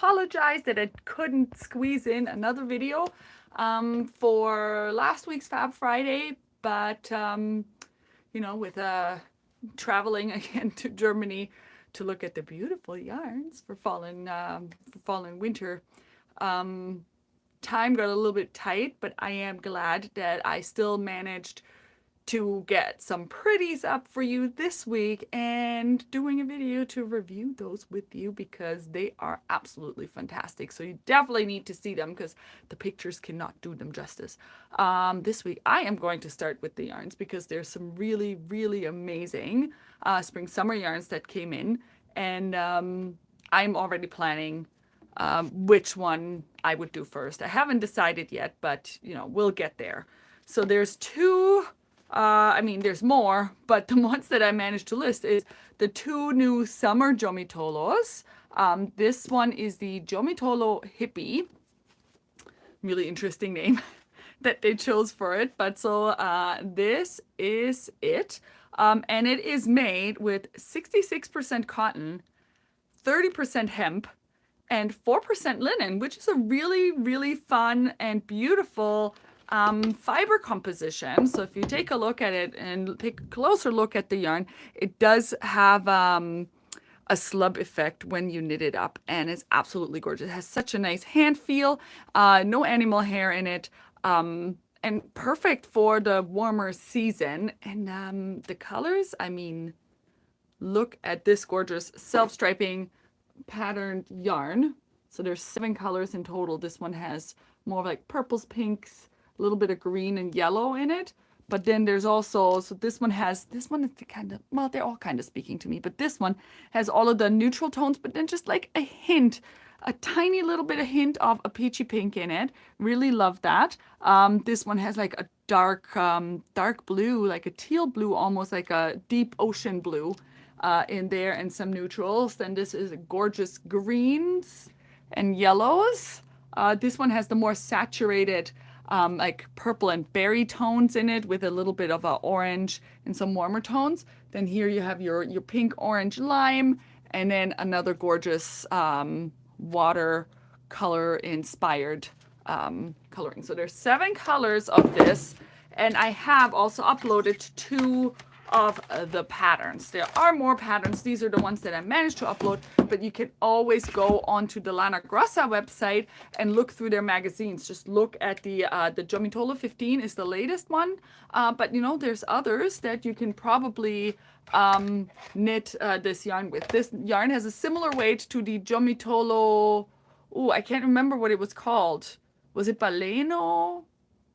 apologize that I couldn't squeeze in another video for last week's Fab Friday, but you know, with traveling again to Germany to look at the beautiful yarns for fall and winter, time got a little bit tight, but I am glad that I still managed to get some pretties up for you this week and doing a video to review those with you because they are absolutely fantastic. So you definitely need to see them because the pictures cannot do them justice. This week I am going to start with the yarns because there's some really, really amazing spring summer yarns that came in, and I'm already planning which one I would do first. I haven't decided yet, but you know, we'll get there. So there's two, I mean, there's more, but the ones that I managed to list is the two new summer Gomitolos. This one is the Gomitolo Hippie. Really interesting name that they chose for it. But so this is it. And it is made with 66% cotton, 30% hemp, and 4% linen, which is a really, really fun and beautiful fiber composition. So if you take a look at it and take a closer look at the yarn, it does have a slub effect when you knit it up, and it's absolutely gorgeous. It has such a nice hand feel, no animal hair in it, and perfect for the warmer season. And the colors, I mean, look at this gorgeous self-striping patterned yarn. So there's 7 colors in total. This one has more like purples, pinks, a little bit of green and yellow in it. But then there's also, so this one is the kind of, well, they're all kind of speaking to me, but this one has all of the neutral tones, but then just like a hint, a tiny little bit of hint of a peachy pink in it. Really love that. This one has like a dark blue, like a teal blue, almost like a deep ocean blue in there, and some neutrals. Then this is gorgeous greens and yellows. This one has the more saturated like purple and berry tones in it with a little bit of a orange and some warmer tones. Then here you have your pink, orange, lime, and then another gorgeous watercolor inspired coloring. So there's 7 colors of this, and I have also uploaded 2 of the patterns. There are more patterns. These are the ones that I managed to upload, but you can always go onto the Lana Grossa website and look through their magazines. Just look at the Gomitolo 15 is the latest one, but you know, there's others that you can probably knit this yarn with. This yarn has a similar weight to the Gomitolo, oh, I can't remember what it was called. Was it Baleno?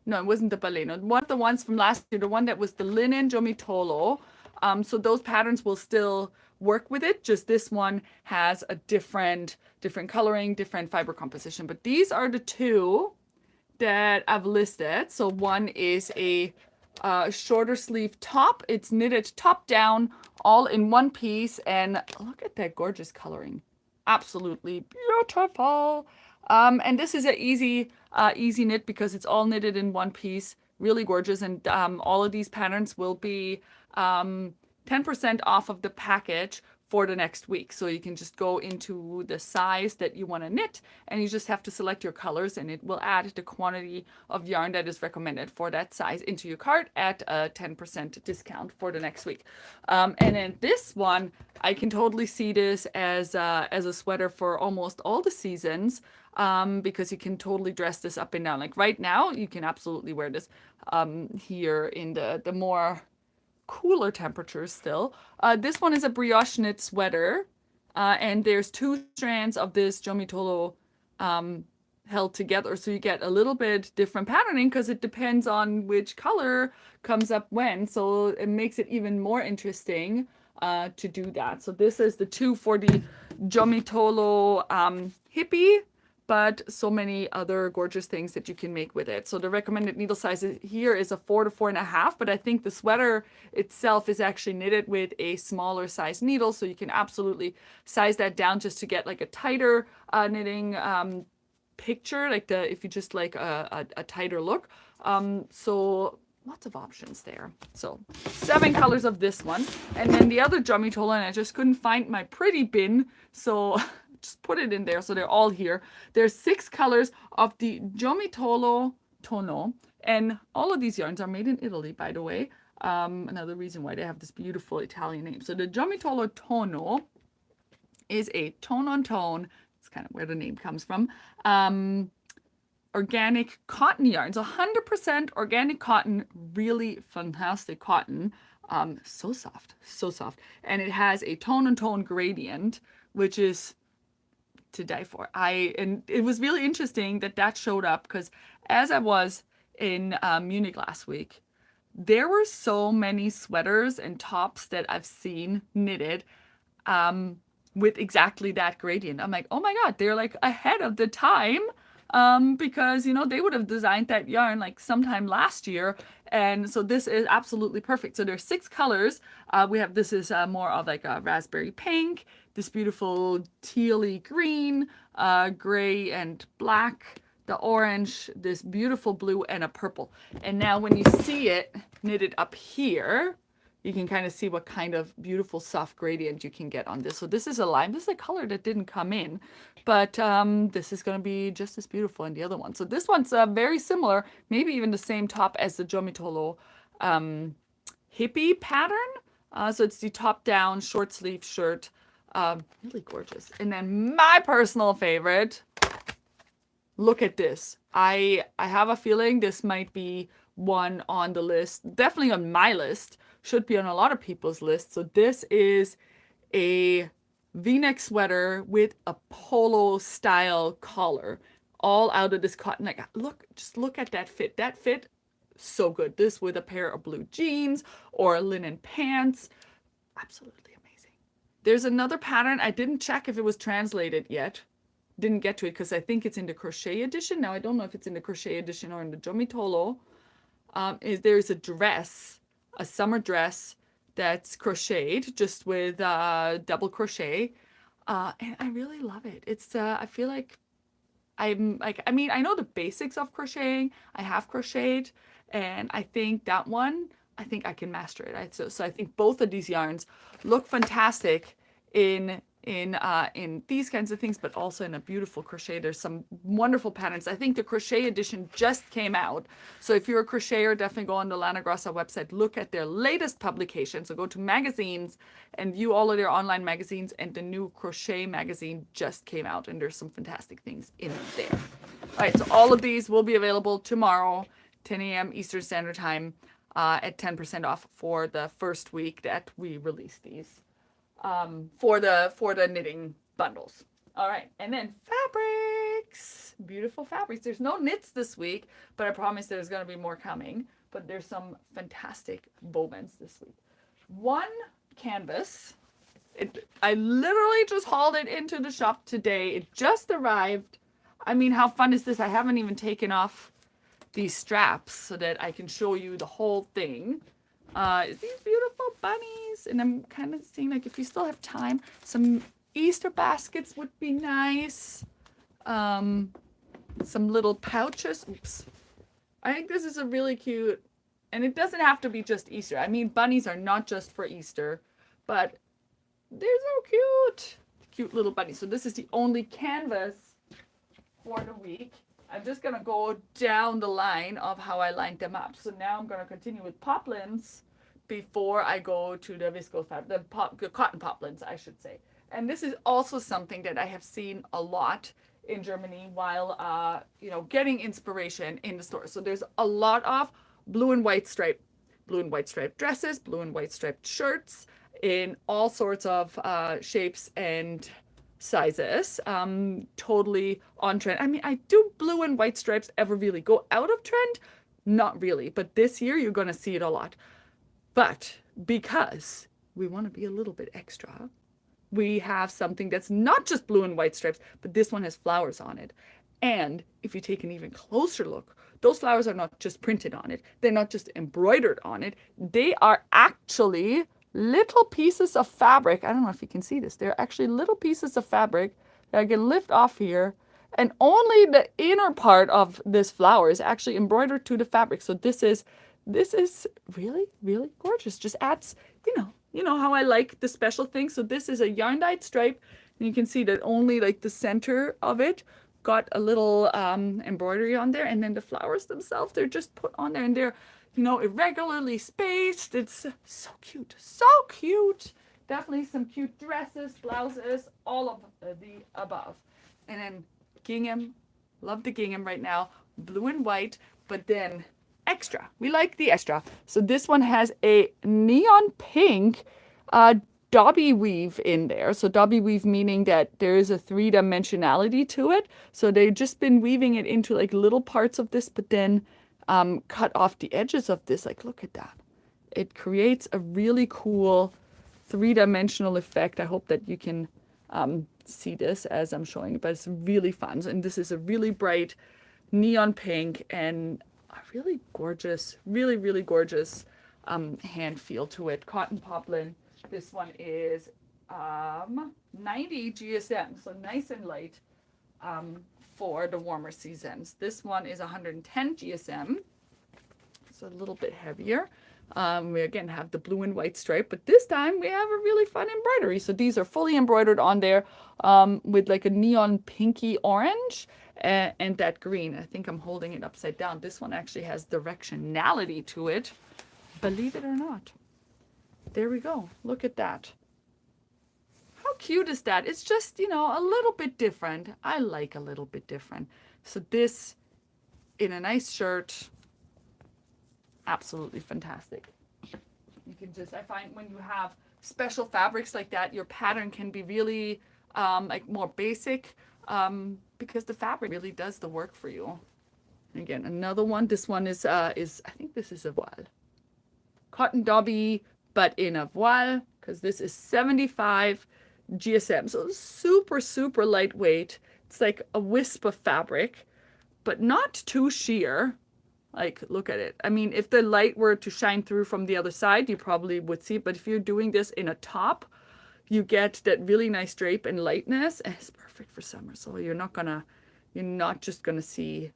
No, it wasn't the Baleno. One of the ones from last year, the one that was the linen Gomitolo. So those patterns will still work with it. Just this one has a different coloring, different fiber composition. But these are the 2 that I've listed. So one is a shorter sleeve top. It's knitted top down, all in one piece. And look at that gorgeous coloring. Absolutely beautiful. And this is an easy knit because it's all knitted in one piece. Really gorgeous. And all of these patterns will be 10% off of the package for the next week. So you can just go into the size that you want to knit, and you just have to select your colors, and it will add the quantity of yarn that is recommended for that size into your cart at a 10% discount for the next week. And then this one, I can totally see this as a sweater for almost all the seasons, because you can totally dress this up and down. Like right now, you can absolutely wear this here in the more cooler temperatures still. This one is a brioche knit sweater, and there's 2 strands of this Gomitolo held together, so you get a little bit different patterning because it depends on which color comes up when, so it makes it even more interesting to do that. So this is the 2 for the Gomitolo Hippie, but so many other gorgeous things that you can make with it. So the recommended needle size here is a 4 to 4.5, but I think the sweater itself is actually knitted with a smaller size needle, so you can absolutely size that down just to get like a tighter knitting picture, like if you just like a tighter look. So lots of options there. So 7 colors of this one, and then the other Gomitolo, and I just couldn't find my pretty bin, so just put it in there. So they're all here. There's 6 colors of the GOMITOLO TONO. And all of these yarns are made in Italy, by the way. Another reason why they have this beautiful Italian name. So the GOMITOLO TONO is a tone-on-tone. It's kind of where the name comes from. Organic cotton yarns, 100% organic cotton, really fantastic cotton. So soft, so soft. And it has a tone-on-tone gradient, which is to die for. And it was really interesting that that showed up because as I was in Munich last week, there were so many sweaters and tops that I've seen knitted with exactly that gradient. I'm like, oh my God, they're like ahead of the time. Because, you know, they would have designed that yarn like sometime last year. And so this is absolutely perfect. So there's 6 colors. We have, this is more of like a raspberry pink, this beautiful tealy green, gray and black, the orange, this beautiful blue, and a purple. And now when you see it knitted up here, you can kind of see what kind of beautiful soft gradient you can get on this. So this is a lime. This is a color that didn't come in, but this is going to be just as beautiful in the other one. So this one's very similar, maybe even the same top as the GOMITOLO hippie pattern. So it's the top-down short sleeve shirt. Really gorgeous. And then my personal favorite, look at this. I have a feeling this might be one on the list, definitely on my list, should be on a lot of people's lists. So this is a V-neck sweater with a polo style collar, all out of this cotton. Like, look, just look at that fit. That fit, so good. This with a pair of blue jeans or linen pants, absolutely amazing. There's another pattern. I didn't check if it was translated yet. Didn't get to it because I think it's in the crochet edition. Now I don't know if it's in the crochet edition or in the GOMITOLO. There's a dress, a summer dress that's crocheted just with double crochet, and I really love it. It's I feel like I'm like, I mean, I know the basics of crocheting. I have crocheted, and I think that one, I think I can master it. So I think both of these yarns look fantastic in these kinds of things, but also in a beautiful crochet. There's some wonderful patterns. I think the crochet edition just came out. So if you're a crocheter, definitely go on the Lana Grossa website, look at their latest publication. So go to magazines and view all of their online magazines, and the new crochet magazine just came out, and there's some fantastic things in there. All right, so all of these will be available tomorrow, 10 a.m. Eastern Standard Time, at 10% off for the first week that we release these. For the knitting bundles. All right, and then fabrics, beautiful fabrics. There's no knits this week, but I promise there's going to be more coming. But there's some fantastic wovens this week. One canvas. I literally just hauled it into the shop today. It just arrived. I mean, how fun is this? I haven't even taken off these straps so that I can show you the whole thing. These beautiful bunnies, and I'm kind of seeing like if you still have time, some Easter baskets would be nice. Some little pouches. Oops. I think this is a really cute, and it doesn't have to be just Easter. I mean, bunnies are not just for Easter, but they're so cute. Cute little bunnies. So this is the only canvas for the week. I'm just going to go down the line of how I lined them up. So now I'm going to continue with poplins before I go to the viscose fabric, the cotton poplins, I should say. And this is also something that I have seen a lot in Germany while, getting inspiration in the store. So there's a lot of blue and white striped dresses, blue and white striped shirts in all sorts of shapes and sizes, totally on trend. I mean, do blue and white stripes ever really go out of trend? Not really, but this year you're going to see it a lot. But because we want to be a little bit extra, we have something that's not just blue and white stripes, but this one has flowers on it. And if you take an even closer look, those flowers are not just printed on it. They're not just embroidered on it. They are actually little pieces of fabric. I don't know if you can see this. They're actually little pieces of fabric that I can lift off here. And only the inner part of this flower is actually embroidered to the fabric. So this is really, really gorgeous. Just adds, you know how I like the special things. So this is a yarn dyed stripe. And you can see that only like the center of it got a little embroidery on there, and then the flowers themselves, they're just put on there, and they're, you know, irregularly spaced. It's so cute, so cute. Definitely some cute dresses, blouses, all of the above. And then gingham, love the gingham right now, blue and white, but then extra. We like the extra. So this one has a neon pink dobby weave in there. So dobby weave meaning that there is a three-dimensionality to it. So they've just been weaving it into like little parts of this, but then cut off the edges of this. Like, look at that. It creates a really cool three-dimensional effect. I hope that you can see this as I'm showing it, but it's really fun. And this is a really bright neon pink and a really gorgeous, really, really gorgeous hand feel to it. Cotton poplin. This one is 90 GSM, so nice and light for the warmer seasons. This one is 110 GSM, so a little bit heavier. We again have the blue and white stripe, but this time we have a really fun embroidery. So these are fully embroidered on there with like a neon pinky orange and that green. I think I'm holding it upside down. This one actually has directionality to it, believe it or not. There we go. Look at that. How cute is that? It's just, you know, a little bit different. I like a little bit different. So this in a nice shirt, absolutely fantastic. You can just, I find when you have special fabrics like that, your pattern can be really like more basic because the fabric really does the work for you. Again, another one. This one is I think this is a voile. Cotton dobby, but in a voile, because this is 75 GSM. So super, super lightweight. It's like a wisp of fabric, but not too sheer. Like, look at it. I mean, if the light were to shine through from the other side, you probably would see it. But if you're doing this in a top, you get that really nice drape and lightness. And it's perfect for summer. So you're not just gonna see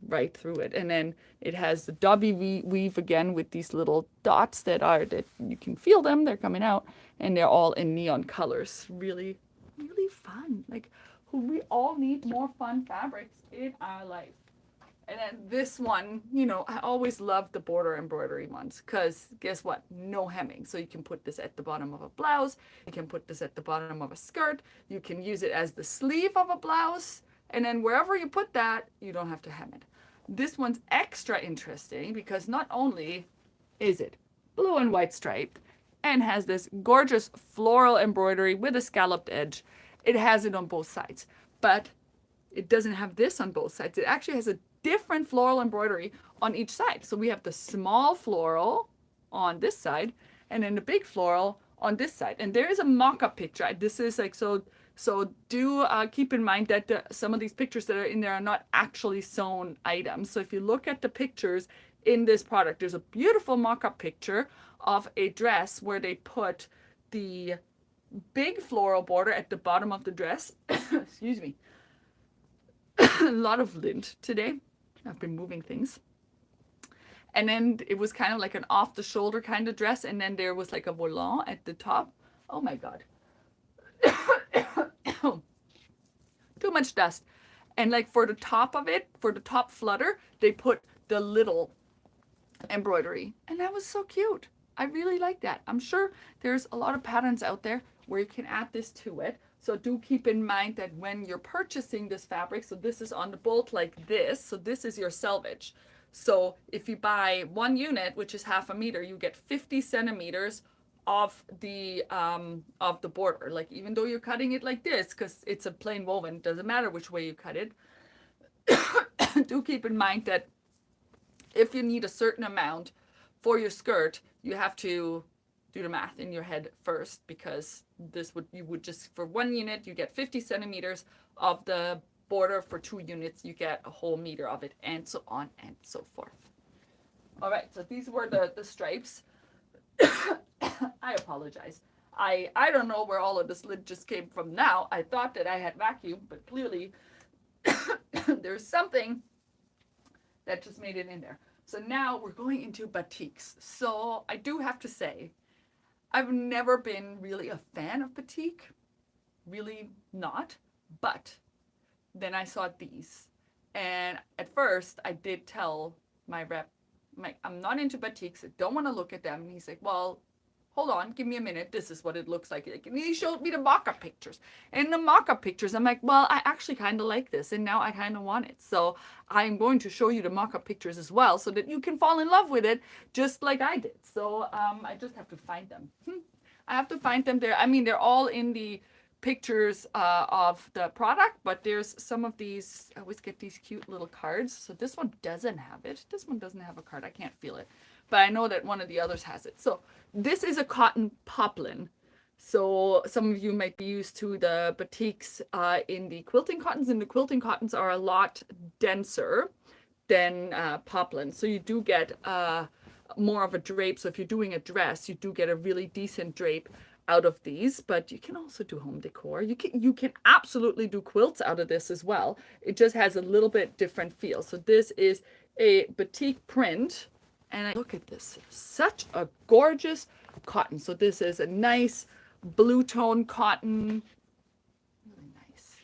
right through it. And then it has the dobby weave again with these little dots that you can feel them. They're coming out, and they're all in neon colors. Really, really fun. Like, we all need more fun fabrics in our life. And then this one, you know, I always love the border embroidery ones because guess what? No hemming. So you can put this at the bottom of a blouse. You can put this at the bottom of a skirt. You can use it as the sleeve of a blouse. And then wherever you put that, you don't have to hem it. This one's extra interesting because not only is it blue and white striped and has this gorgeous floral embroidery with a scalloped edge, it has it on both sides. But it doesn't have this on both sides. It actually has a different floral embroidery on each side. So we have the small floral on this side and then the big floral on this side. And there is a mock-up picture. This is like, so do keep in mind that some of these pictures that are in there are not actually sewn items. So if you look at the pictures in this product, there's a beautiful mock-up picture of a dress where they put the big floral border at the bottom of the dress. Excuse me. A lot of lint today. I've been moving things. And then it was kind of like an off the shoulder kind of dress. And then there was like a volant at the top. Oh my God. Too much dust. And like for the top of it, for the top flutter, they put the little embroidery. And that was so cute. I really like that. I'm sure there's a lot of patterns out there where you can add this to it. So do keep in mind that when you're purchasing this fabric, so this is on the bolt like this, so this is your selvage. So if you buy 1 unit, which is half a meter, you get 50 centimeters of the border. Like even though you're cutting it like this, because it's a plain woven, doesn't matter which way you cut it. Do keep in mind that if you need a certain amount for your skirt, you have to do the math in your head first, because you would just, for 1 unit, you get 50 centimeters of the border. For 2 units, you get a whole meter of it, and so on and so forth. All right, so these were the stripes. I apologize. I don't know where all of this lint just came from now. I thought that I had vacuumed, but clearly there's something that just made it in there. So now we're going into batiks. So I do have to say, I've never been really a fan of batik. really not. But then I saw these, and at first I did tell my rep, I'm not into batiks, I don't want to look at them. And he's like, well, hold on, give me a minute, this is what it looks like. And he showed me the mock-up pictures. And in the mock-up pictures, I'm like, well, I actually kind of like this, and now I kind of want it. So I'm going to show you the mock-up pictures as well, so that you can fall in love with it, just like I did. So I just have to find them. I have to find them there. I mean, they're all in the pictures of the product, but there's some of these, I always get these cute little cards. So this one doesn't have it. This one doesn't have a card. I can't feel it, but I know that one of the others has it. So this is a cotton poplin. So some of you might be used to the batiks in the quilting cottons, and the quilting cottons are a lot denser than poplin. So you do get more of a drape. So if you're doing a dress, you do get a really decent drape out of these, but you can also do home decor. You can absolutely do quilts out of this as well. It just has a little bit different feel. So this is a batik print, and look at this, such a gorgeous cotton. So this is a nice blue tone cotton, really nice.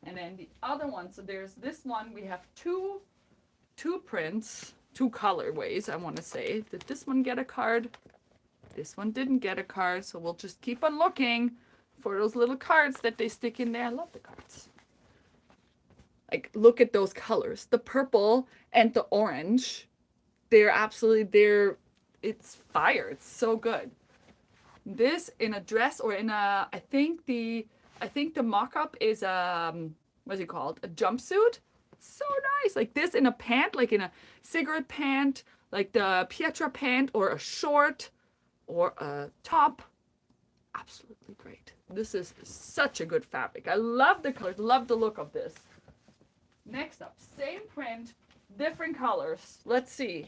And then the other one, so there's this one, we have two prints, two colorways. I want to say, did this one get a card? This one didn't get a card, so we'll just keep on looking for those little cards that they stick in there. I love the cards. Like, look at those colors. The purple and the orange. They're absolutely, it's fire. It's so good. This in a dress or in a, I think the mock-up is what's it called? A jumpsuit. So nice. Like this in a pant, like in a cigarette pant, like the Pietra pant, or a short, or a top. Absolutely great. This is such a good fabric. I love the colors, love the look of this. Next up, same print, different colors. Let's see.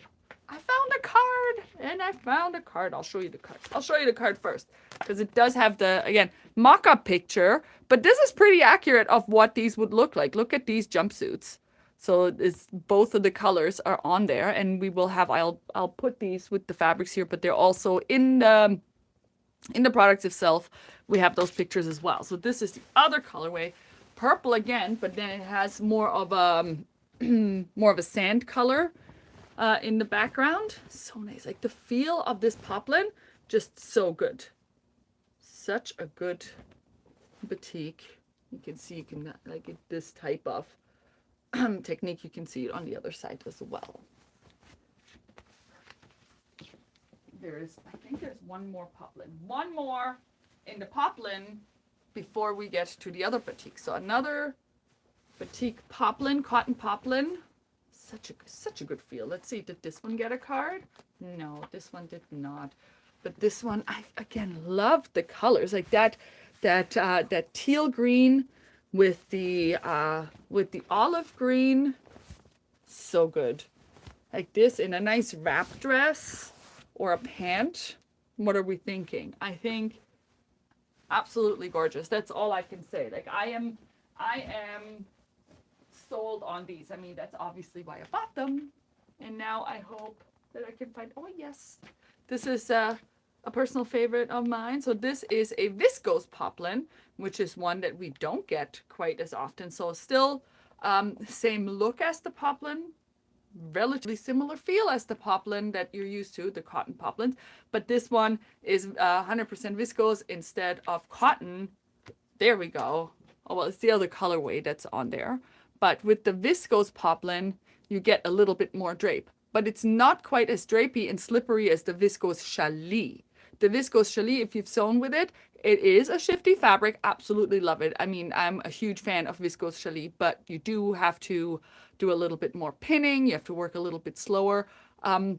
I found a card, and I found a card. I'll show you the card. I'll show you the card first, because it does have the, again, mock-up picture, but this is pretty accurate of what these would look like. Look at these jumpsuits. So it's both of the colors are on there, and we will have, I'll put these with the fabrics here, but they're also in the products itself. We have those pictures as well. So this is the other colorway, purple again, but then it has more of a more of a sand color in the background. So nice. Like the feel of this poplin, just so good. Such a good batik. You can see, you can like this type of technique, you can see it on the other side as well. I think there's one more poplin. One more in the poplin before we get to the other batik. So another batik poplin, cotton poplin. Such a good feel. Let's see, did this one get a card? No, this one did not. But this one, I again love the colors, like that teal green with the olive green. So good. Like this in a nice wrap dress or a pant. What are we thinking? I think absolutely gorgeous. That's all I can say. Like I am sold on these. I mean, that's obviously why I bought them. And now I hope that I can find, oh yes, this is a personal favorite of mine. So this is a Viscose poplin, which is one that we don't get quite as often. So still same look as the poplin, relatively similar feel as the poplin that you're used to, the cotton poplins. But this one is 100% viscose instead of cotton. There we go. Oh, well, it's the other colorway that's on there. But with the Viscose poplin, you get a little bit more drape. But it's not quite as drapey and slippery as the Viscose Challis. The Viscose Challis, if you've sewn with it, it is a shifty fabric. Absolutely love it. I mean, I'm a huge fan of Viscose Challis, but you do have to do a little bit more pinning. You have to work a little bit slower.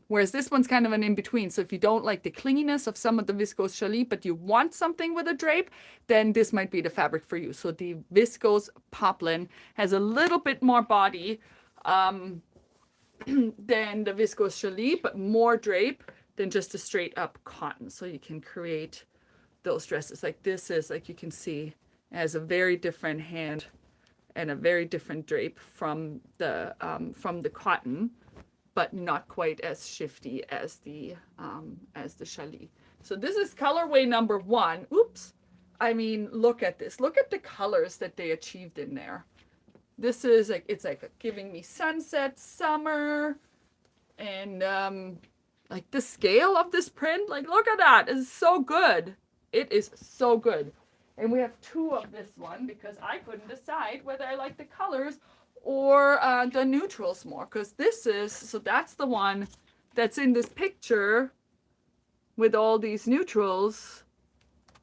Whereas this one's kind of an in-between. So if you don't like the clinginess of some of the Viscose Challis, but you want something with a drape, then this might be the fabric for you. So the Viscose poplin has a little bit more body than the Viscose Challis, but more drape than just a straight up cotton. So you can create those dresses. Like this is, like you can see, it has a very different hand and a very different drape from the cotton, but not quite as shifty as the Challis. So this is colorway number 1. Oops. I mean, look at this. Look at the colors that they achieved in there. This is like, it's like giving me sunset, summer, and like the scale of this print, like look at that. It's so good. It is so good. And we have two of this one because I couldn't decide whether I like the colors or the neutrals more, because this is, so that's the one that's in this picture with all these neutrals.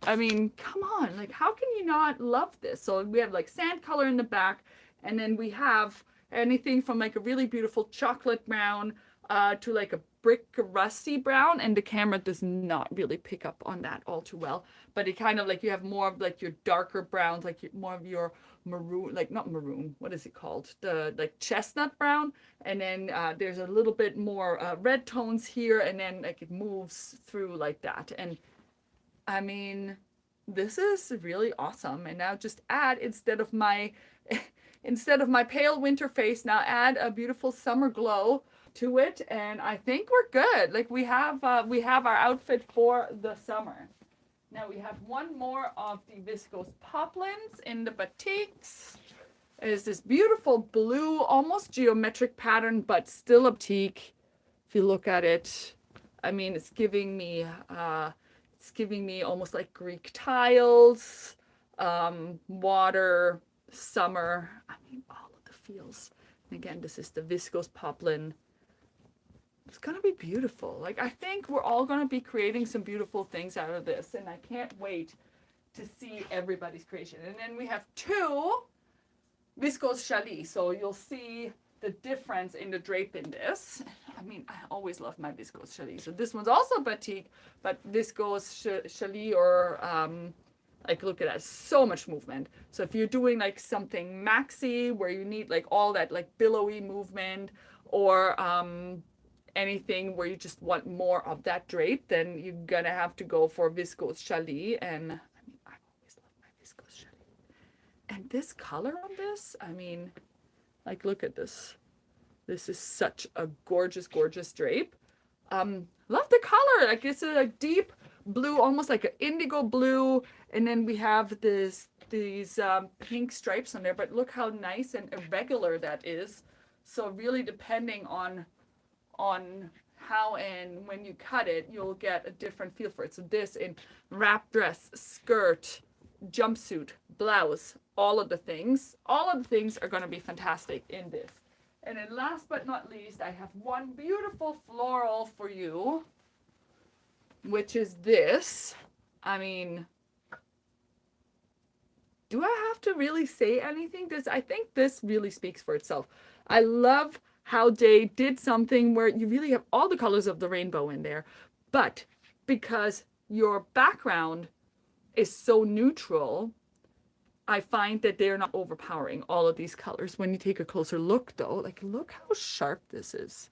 I mean, come on, like how can you not love this? So we have like sand color in the back, and then we have anything from like a really beautiful chocolate brown to like a brick rusty brown, and the camera does not really pick up on that all too well, but it kind of like, you have more of like your darker browns, like more of your maroon, like not maroon, what is it called, the like chestnut brown, and then there's a little bit more red tones here, and then like it moves through like that. And I mean, this is really awesome. And now just add, instead of my pale winter face, now add a beautiful summer glow to it, and I think we're good. Like we have our outfit for the summer. Now we have one more of the Viscose Poplins in the batiks. It is this beautiful blue, almost geometric pattern, but still a batik. If you look at it, I mean, it's giving me almost like Greek tiles, water, summer. I mean, all of the feels. And again, this is the Viscose Poplin. It's gonna be beautiful. Like, I think we're all gonna be creating some beautiful things out of this, and I can't wait to see everybody's creation. And then we have two Viscose Challis, so you'll see the difference in the drape in this. I mean, I always love my Viscose Challis. So this one's also batik, but Viscose Challis, or like, look at that, so much movement. So if you're doing like something maxi where you need like all that like billowy movement, or anything where you just want more of that drape, then you're gonna have to go for Viscose Challis. And I mean, I've always loved my Viscose Challis. And this color on this, I mean, like, look at this. This is such a gorgeous, gorgeous drape. Love the color. Like, it's a deep blue, almost like an indigo blue, and then we have these pink stripes on there. But look how nice and irregular that is. So really, depending on how and when you cut it, you'll get a different feel for it. So this in wrap dress, skirt, jumpsuit, blouse, all of the things are going to be fantastic in this. And then last but not least, I have one beautiful floral for you, which is this. I mean, do I have to really say anything? I think this really speaks for itself. I love how they did something where you really have all the colors of the rainbow in there, but because your background is so neutral, I find that they're not overpowering all of these colors. When you take a closer look though, like, look how sharp this is.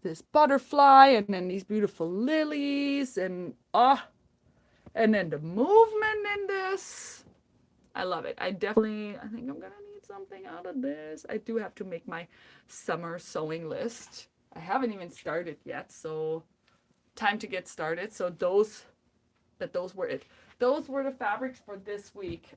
This butterfly, and then these beautiful lilies, and and then the movement in this. I love it. I think I'm gonna need something out of this. I do have to make my summer sewing list. I haven't even started yet, so time to get started. So those were it. Those were the fabrics for this week,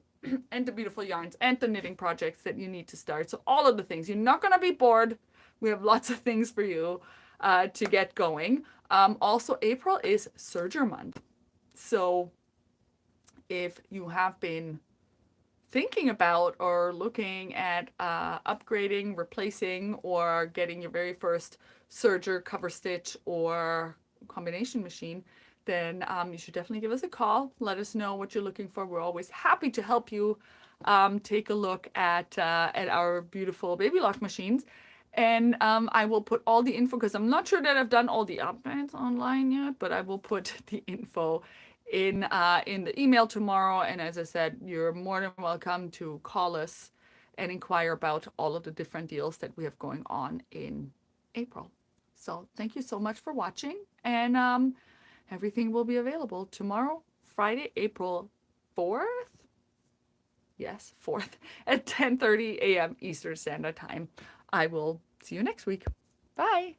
and the beautiful yarns and the knitting projects that you need to start. So all of the things. You're not gonna be bored. We have lots of things for you to get going. Also, April is Serger month. So if you have been thinking about or looking at upgrading, replacing, or getting your very first serger, cover stitch, or combination machine, then you should definitely give us a call. Let us know what you're looking for. We're always happy to help you take a look at our beautiful baby lock machines. And I will put all the info, because I'm not sure that I've done all the updates online yet, but I will put the info in the email tomorrow. And as I said, you're more than welcome to call us and inquire about all of the different deals that we have going on in April. So thank you so much for watching, and everything will be available tomorrow, Friday, April 4th. Yes, 4th at 10:30 a.m. Eastern Standard Time. I will see you next week. Bye.